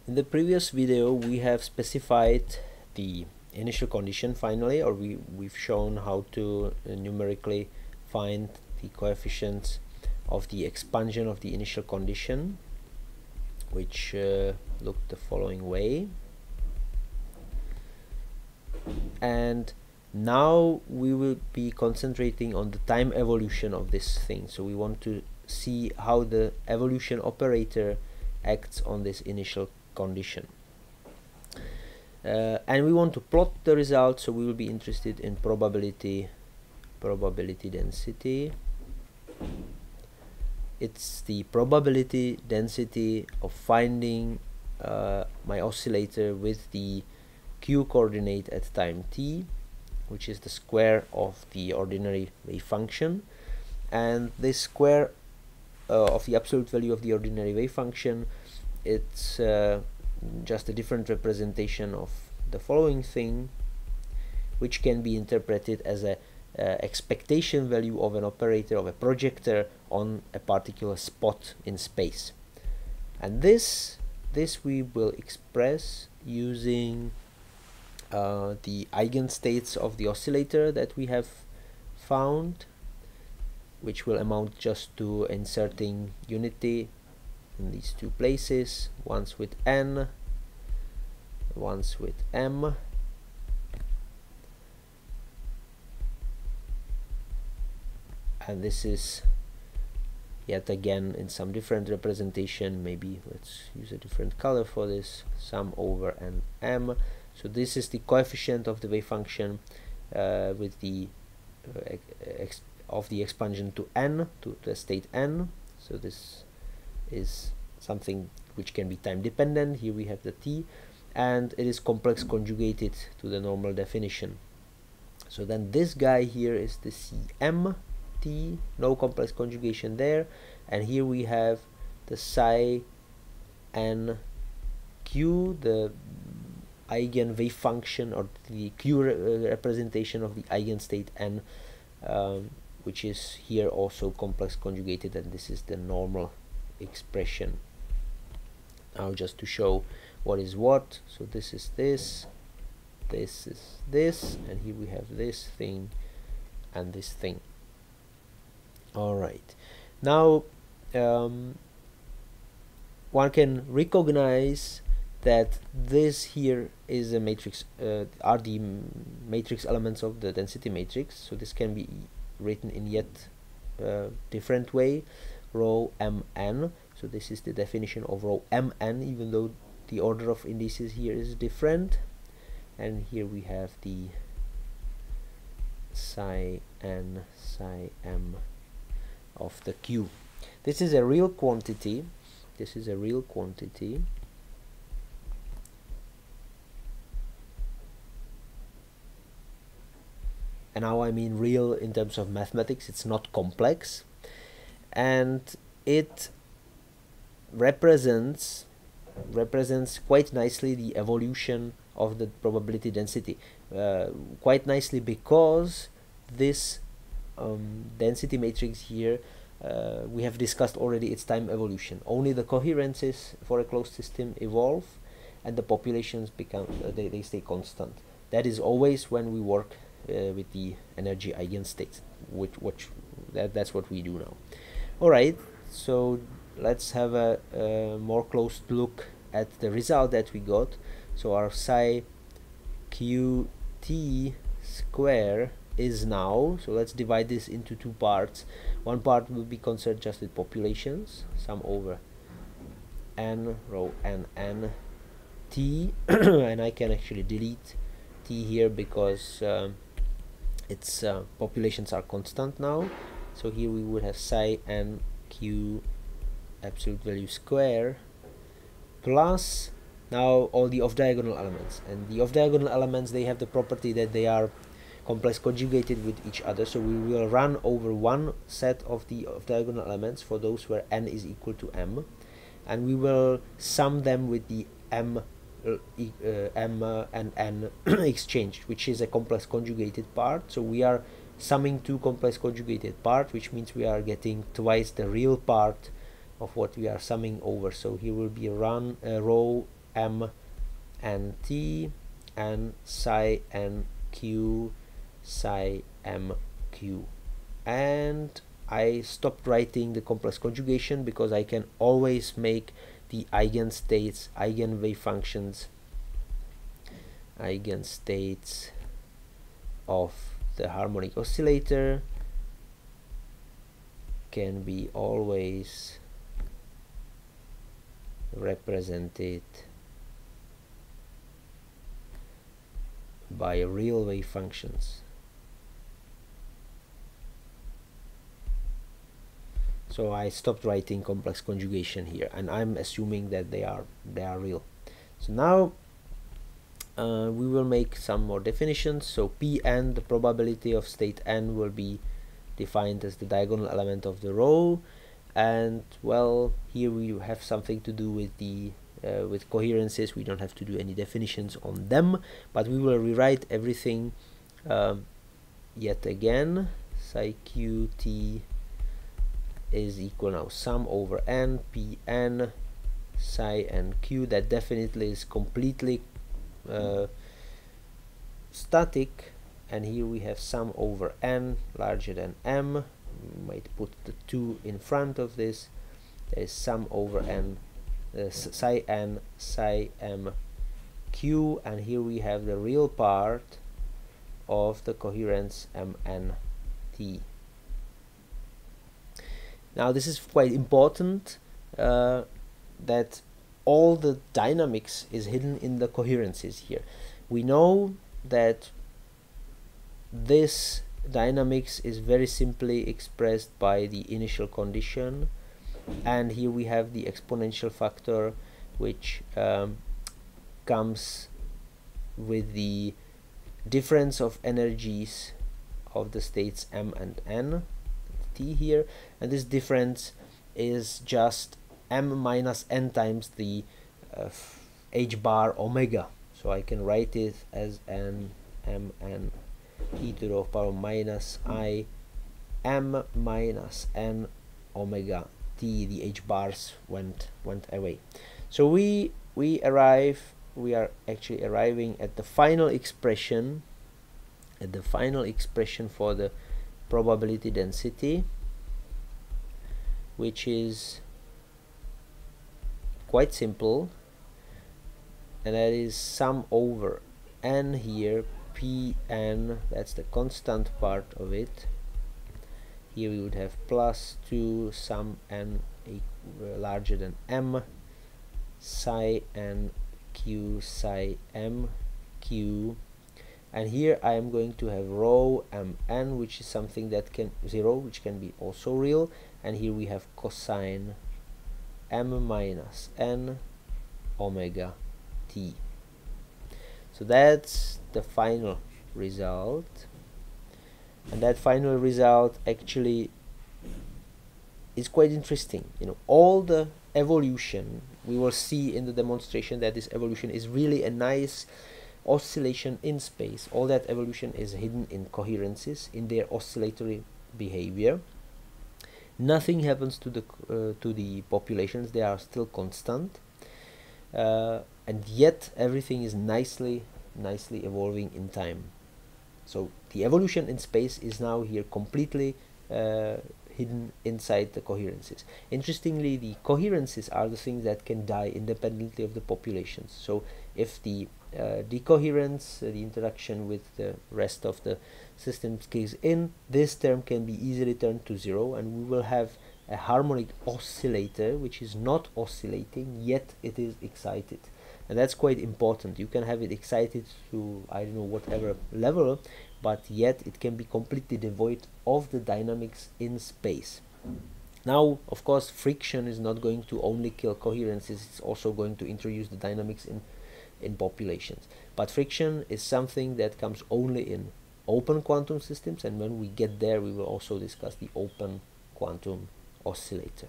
In the previous video we have specified the initial condition finally, or we've shown how to numerically find the coefficients of the expansion of the initial condition, which looked the following way. And now we will be concentrating on the time evolution of this thing. So we want to see how the evolution operator acts on this initial condition. And we want to plot the result, so we will be interested in probability density. It's the probability density of finding my oscillator with the q coordinate at time t, which is the square of the ordinary wave function. And this square of the absolute value of the ordinary wave function, it's just a different representation of the following thing, which can be interpreted as a expectation value of an operator, of a projector, on a particular spot in space. And this we will express using the eigenstates of the oscillator that we have found, which will amount just to inserting unity in these two places, once with n, once with m. And this is yet again in some different representation. Maybe let's use a different color for this, sum over n m. So this is the coefficient of the wave function with the of the expansion to n, to the state n. So this is something which can be time dependent. Here we have the t, and it is complex conjugated to the normal definition. So then this guy here is the cm t, no complex conjugation there, and here we have the psi n q, the eigen wave function, or the q representation of the eigenstate n, which is here also complex conjugated, and this is the normal expression. Now just to show what is what, so this is this, this is this, and here we have this thing and this thing. Alright, now one can recognize that this here is a matrix, are the matrix elements of the density matrix. So this can be written in yet different way, rho mn. So this is the definition of rho mn, even though the order of indices here is different. And here we have the psi n psi m of the q. This is a real quantity. This is a real quantity. And now I mean real in terms of mathematics. It's not complex, and it represents quite nicely the evolution of the probability density, quite nicely, because this density matrix here, we have discussed already its time evolution. Only the coherences for a closed system evolve, and the populations become they stay constant. That is always when we work with the energy eigenstates, that's what we do now. All right, so let's have a more close look at the result that we got. So our psi qt square is now, so let's divide this into two parts. One part will be concerned just with populations, sum over n rho n t and I can actually delete t here because its populations are constant now. So here we would have psi n q absolute value square plus now all the off-diagonal elements, and the off-diagonal elements, they have the property that they are complex conjugated with each other. So we will run over one set of the off-diagonal elements for those where n is equal to m, and we will sum them with the m and n exchanged, which is a complex conjugated part. So we are summing two complex conjugated part, which means we are getting twice the real part of what we are summing over. So here will be rho m n t and psi n q psi m q. And I stopped writing the complex conjugation because I can always make the eigenstates, eigenwave functions, eigenstates of the harmonic oscillator can be always represented by real wave functions. So I stopped writing complex conjugation here, and I'm assuming that they are real. So now we will make some more definitions. So Pn, the probability of state n, will be defined as the diagonal element of the row, and well, here we have something to do with the with coherences. We don't have to do any definitions on them, but we will rewrite everything yet again. Psi qt is equal now sum over n Pn psi n q. That definitely is completely static, and here we have sum over n larger than m. We might put the 2 in front of this. There is sum over n psi n psi m q, and here we have the real part of the coherence mn t. Now this is quite important, that all the dynamics is hidden in the coherences here. We know that this dynamics is very simply expressed by the initial condition, and here we have the exponential factor which comes with the difference of energies of the states m and n, t here, and this difference is just m minus n times the h bar omega. So I can write it as n m n e to the power minus I m minus n omega t. The h bars went away. So we are actually arriving at the final expression, for the probability density, which is quite simple, and that is sum over n here, Pn, that's the constant part of it. Here we would have plus 2 sum n larger than m psi n q psi m q, and here I am going to have rho mn, which is something that can 0, which can be also real, and here we have cosine m minus n omega t. So that's the final result, and that final result actually is quite interesting. You know, all the evolution, we will see in the demonstration that this evolution is really a nice oscillation in space. All that evolution is hidden in coherences, in their oscillatory behavior. Nothing happens to the populations; they are still constant, and yet everything is nicely evolving in time. So the evolution in space is now here completely hidden inside the coherences. Interestingly, the coherences are the things that can die independently of the populations. So if the decoherence, the interaction with the rest of the system kicks in, this term can be easily turned to 0, and we will have a harmonic oscillator which is not oscillating, yet it is excited. And that's quite important. You can have it excited to, I don't know, whatever level, but yet it can be completely devoid of the dynamics in space. Now, of course, friction is not going to only kill coherences, it's also going to introduce the dynamics in populations. But friction is something that comes only in open quantum systems, and when we get there, we will also discuss the open quantum oscillator.